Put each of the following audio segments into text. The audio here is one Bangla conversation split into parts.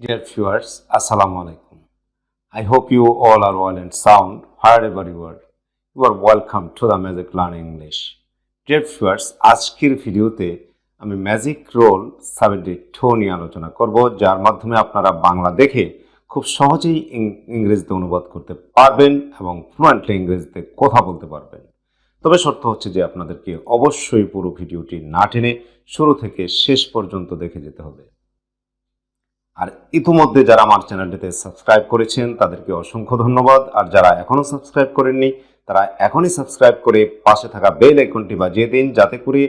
Dear viewers, Assalamu alaikum. I hope you all are well and sound wherever you are. You are welcome to the Magic Learning English. Dear viewers, আজকের ভিডিওতে আমি ম্যাজিক রোল 72 নিয়ে আলোচনা করব, যার মাধ্যমে আপনারা বাংলা দেখে খুব সহজেই ইংরেজিতে অনুবাদ করতে পারবেন এবং ফ্লুয়েন্টলি ইংরেজিতে কথা বলতে পারবেন। তবে শর্ত হচ্ছে যে আপনাদেরকে অবশ্যই পুরো ভিডিওটি না টেনে শুরু থেকে শেষ পর্যন্ত দেখে যেতে হবে। আর ইতিমধ্যে যারা আমার চ্যানেলটিতে সাবস্ক্রাইব করেছেন তাদেরকে অসংখ্য ধন্যবাদ, আর যারা এখনো সাবস্ক্রাইব করেননি তারা এখনই সাবস্ক্রাইব করে পাশে থাকা বেল আইকনটি বাজিয়ে দিন, যাতে করে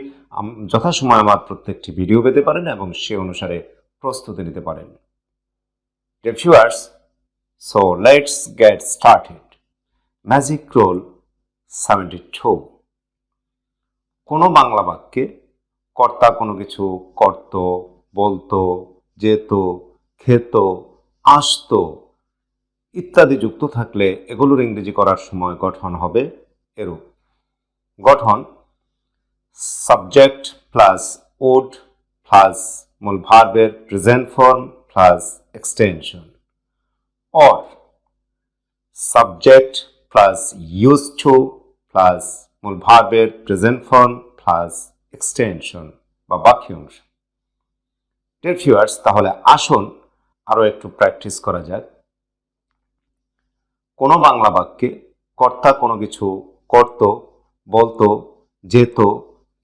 যথাসময়ে আমার প্রত্যেকটি ভিডিও পেতে পারেন এবং সে অনুসারে প্রস্তুতি নিতে পারেন। Dear viewers, so let's get started. Magic Role 72. কোনো বাংলা বাক্যে কর্তা কোনো কিছু করত, বলতো, যেত, খেত, আসতো ইত্যাদি যুক্ত থাকলে এগুলোর ইংরেজি করার সময় গঠন হবে এরূপ। গঠন সাবজেক্ট প্লাস উড প্লাস মূল ভার্বের present form plus extension, or subject plus use to plus মূল ভার্বের প্রেজেন্ট ফর্ম প্লাস এক্সটেনশন বা বাক্যাংশ। ডিয়ার ভিউয়ার্স, তাহলে আসুন আরও একটু প্র্যাকটিস করা যাক। কোনো বাংলা বাক্যে কর্তা কোনো কিছু করত, বলতো, যেত,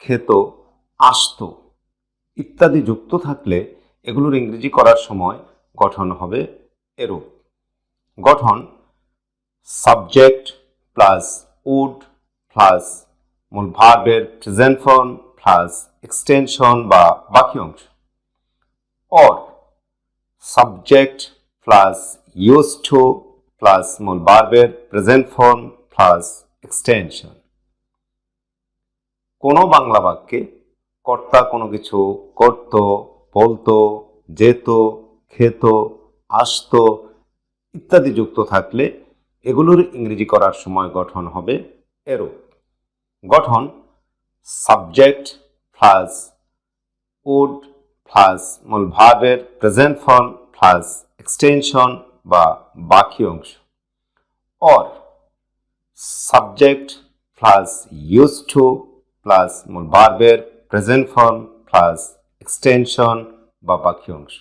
খেত, আসতো ইত্যাদি যুক্ত থাকলে এগুলোর ইংরেজি করার সময় গঠন হবে এরূপ। গঠন সাবজেক্ট প্লাস উড প্লাস মূল ভার্বের প্রেজেন্ট ফর্ম প্লাস এক্সটেনশন বা বাক্যাংশ, or subject plus used to plus মূল ভার্বের প্রেজেন্ট ফর্ম প্লাস এক্সটেনশন। কোনো বাংলা বাক্যে কর্তা কোনো কিছু করত, বলতো, যেত, খেত, আসতো ইত্যাদি যুক্ত থাকলে এগুলোর ইংরেজি করার সময় গঠন হবে এরূপ। গঠন সাবজেক্ট প্লাস উড প্লাস মূল ভার্বের প্রেজেন্ট ফর্ম প্লাস এক্সটেনশন বা বাক্যাংশ, or subject plus use to plus মূল ভার্বের প্রেজেন্ট ফর্ম প্লাস এক্সটেনশন বা বাক্যাংশ।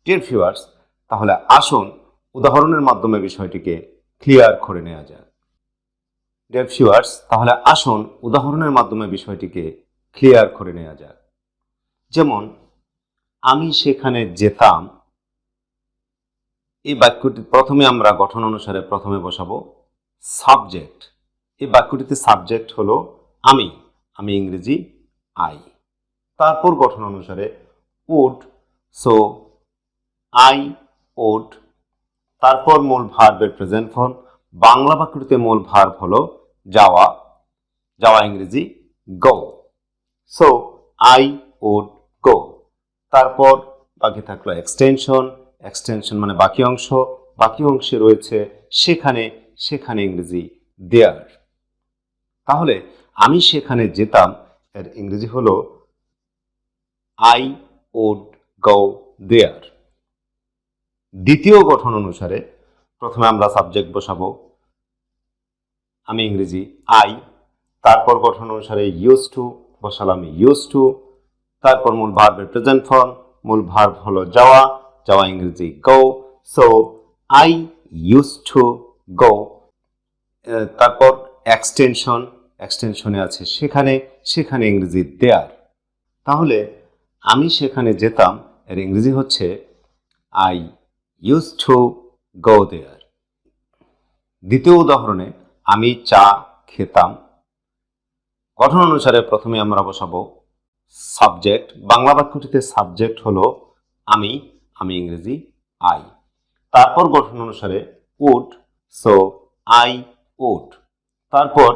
ডিয়ার ভিউয়ার্স, তাহলে আসুন উদাহরণের মাধ্যমে বিষয়টিকে ক্লিয়ার করে নেওয়া যাক। ডিয়ার ভিউয়ার্স, তাহলে আসুন উদাহরণের মাধ্যমে বিষয়টিকে ক্লিয়ার করে নেওয়া যাক। যেমন আমি সেখানে যেতাম, এই বাক্যটি প্রথমে আমরা গঠন অনুসারে প্রথমে বসাবো সাবজেক্ট। এই বাক্যটিতে সাবজেক্ট হলো আমি, আমি ইংরেজি আই। তারপর গঠন অনুসারে উড, সো আই উড। তারপর মূল ভার্বের প্রেজেন্ট ফর্ম, বাংলা বাক্যটিতে মূল ভার্ব হলো যাওয়া, যাওয়া ইংরেজি go, so I would go. তারপর বাকি থাকলো এক্সটেনশন, এক্সটেনশন মানে বাকি অংশ, বাকি অংশে রয়েছে সেখানে, সেখানে ইংরেজি দেয়ার। তাহলে আমি সেখানে যেতাম এর ইংরেজি হলো আই উড গো দেয়ার। দ্বিতীয় গঠন অনুসারে প্রথমে আমরা সাবজেক্ট বসাবো আমি ইংরেজি আই, তারপর গঠন অনুসারে ইউজ টু বসালাম ইউজ টু, তারপর মূল ভার্বের প্রেজেন্ট ফর্ম, মূল ভার্ব হলো যাওয়া, যাওয়া ইংরেজি go, so I use to go. তারপর এক্সটেনশন, এক্সটেনশনে আছে সেখানে, সেখানে ইংরেজি দেয়ার। তাহলে আমি সেখানে যেতাম এর ইংরেজি হচ্ছে আই ইউজ টু গো দেয়ার। দ্বিতীয় উদাহরণে আমি চা খেতাম, গঠন অনুসারে প্রথমে আমরা বসাবো সাবজেক্ট। বাংলা বাক্যটিতে সাবজেক্ট হলো আমি, আমি ইংরেজি আই। তারপর গঠন অনুসারে উড, সো আই উড। তারপর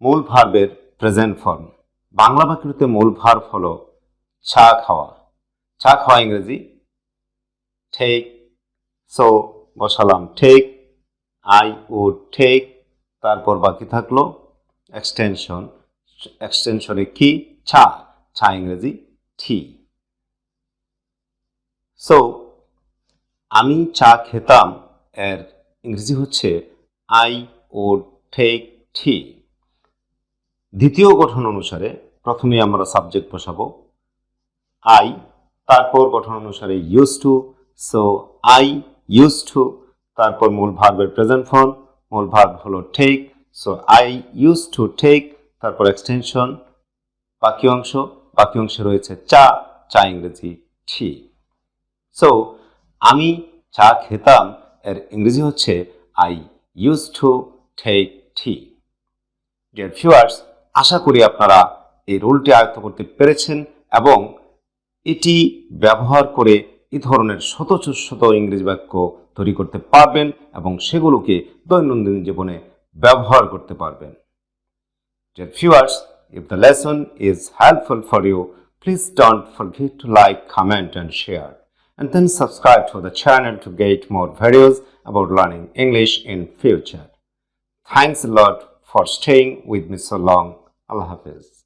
মূল ভার্বের প্রেজেন্ট ফর্ম, বাংলা বাক্যটিতে মূল ভার্ব হলো চা খাওয়া, চা খাওয়া ইংরেজি টেক, সো বসালাম টেক, আই উড টেক। তারপর বাকি থাকলো এক্সটেনশন, এক্সটেনশনে কি চা, চা ইংরেজি টি। সো আমি চা খেতাম এর ইংরেজি হচ্ছে আই উড টেক টি। দ্বিতীয় গঠন অনুসারে প্রথমে আমরা সাবজেক্ট বসাবো আই, তারপর গঠন অনুসারে use to, so I use to, তারপর মূল ভার্বের প্রেজেন্ট ফর্ম, মূল ভার্ব হলো take, so I use to take, তারপর এক্সটেনশন বাকি অংশে রয়েছে চা, চা ইংরেজি টি। সো আমি চা খেতাম এর ইংরেজি হচ্ছে I use to take tea. Dear viewers, আশা করি আপনারা এই রুলটি আয়ত্ত করতে পেরেছেন এবং এটি ব্যবহার করে এই ধরনের শত শত ইংরেজি বাক্য তৈরি করতে পারবেন এবং সেগুলোকে দৈনন্দিন জীবনে ব্যবহার করতে পারবেন। Dear viewers, if the lesson is helpful for you, please don't forget to like, comment and share. And then subscribe to the channel to get more videos about learning English in future. Thanks a lot for staying with me so long. Allah Hafiz.